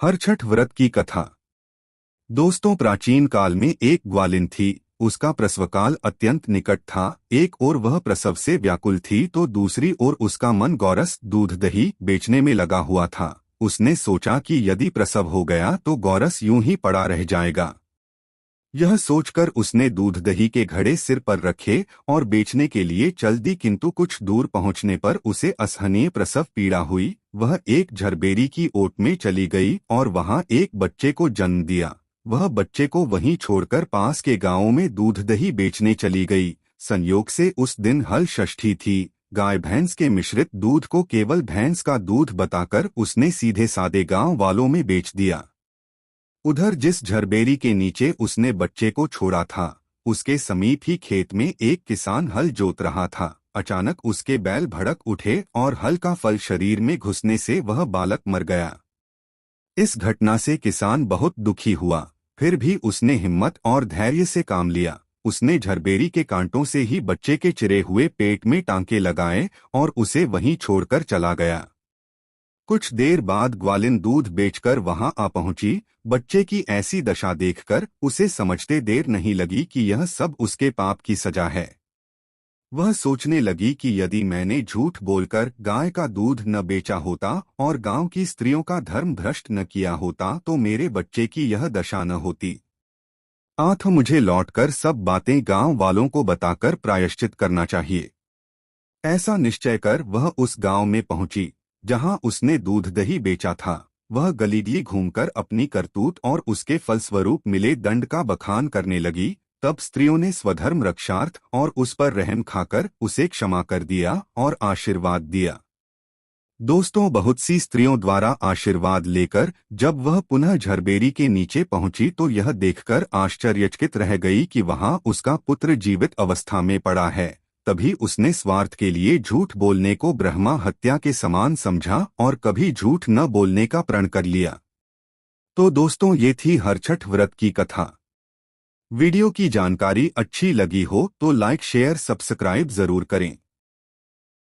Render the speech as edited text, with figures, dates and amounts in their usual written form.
हरछठ व्रत की कथा। दोस्तों, प्राचीन काल में एक ग्वालिन थी। उसका प्रसवकाल अत्यंत निकट था। एक ओर वह प्रसव से व्याकुल थी तो दूसरी ओर उसका मन गौरस दूध दही बेचने में लगा हुआ था। उसने सोचा कि यदि प्रसव हो गया तो गौरस यूं ही पड़ा रह जाएगा। यह सोचकर उसने दूध दही के घड़े सिर पर रखे और बेचने के लिए चल दी, किंतु कुछ दूर पहुंचने पर उसे असहनीय प्रसव पीड़ा हुई। वह एक झरबेरी की ओट में चली गई और वहां एक बच्चे को जन्म दिया। वह बच्चे को वहीं छोड़कर पास के गांवों में दूध दही बेचने चली गई। संयोग से उस दिन हल षष्ठी थी। गाय भैंस के मिश्रित दूध को केवल भैंस का दूध बताकर उसने सीधे सादे गांव वालों में बेच दिया। उधर जिस झरबेरी के नीचे उसने बच्चे को छोड़ा था, उसके समीप ही खेत में एक किसान हल जोत रहा था। अचानक उसके बैल भड़क उठे और हल का फल शरीर में घुसने से वह बालक मर गया। इस घटना से किसान बहुत दुखी हुआ, फिर भी उसने हिम्मत और धैर्य से काम लिया। उसने झरबेरी के कांटों से ही बच्चे के चिरे हुए पेट में टांके लगाए और उसे वहीं छोड़कर चला गया। कुछ देर बाद ग्वालिन दूध बेचकर वहां आ पहुंची। बच्चे की ऐसी दशा देखकर उसे समझते देर नहीं लगी कि यह सब उसके पाप की सजा है। वह सोचने लगी कि यदि मैंने झूठ बोलकर गाय का दूध न बेचा होता और गांव की स्त्रियों का धर्म भ्रष्ट न किया होता तो मेरे बच्चे की यह दशा न होती। तो मुझे लौटकर सब बातें गांव वालों को बताकर प्रायश्चित करना चाहिए। ऐसा निश्चय कर वह उस गांव में पहुंची जहां उसने दूध दही बेचा था। वह गलीगली घूमकर अपनी करतूत और उसके फलस्वरूप मिले दंड का बखान करने लगी। तब स्त्रियों ने स्वधर्म रक्षार्थ और उस पर रहम खाकर उसे क्षमा कर दिया और आशीर्वाद दिया। दोस्तों, बहुत सी स्त्रियों द्वारा आशीर्वाद लेकर जब वह पुनः झरबेरी के नीचे पहुंची तो यह देखकर आश्चर्यचकित रह गई कि वहां उसका पुत्र जीवित अवस्था में पड़ा है। तभी उसने स्वार्थ के लिए झूठ बोलने को ब्रह्मा हत्या के समान समझा और कभी झूठ न बोलने का प्रण कर लिया। तो दोस्तों, ये थी हरछठ व्रत की कथा। वीडियो की जानकारी अच्छी लगी हो तो लाइक शेयर सब्सक्राइब जरूर करें।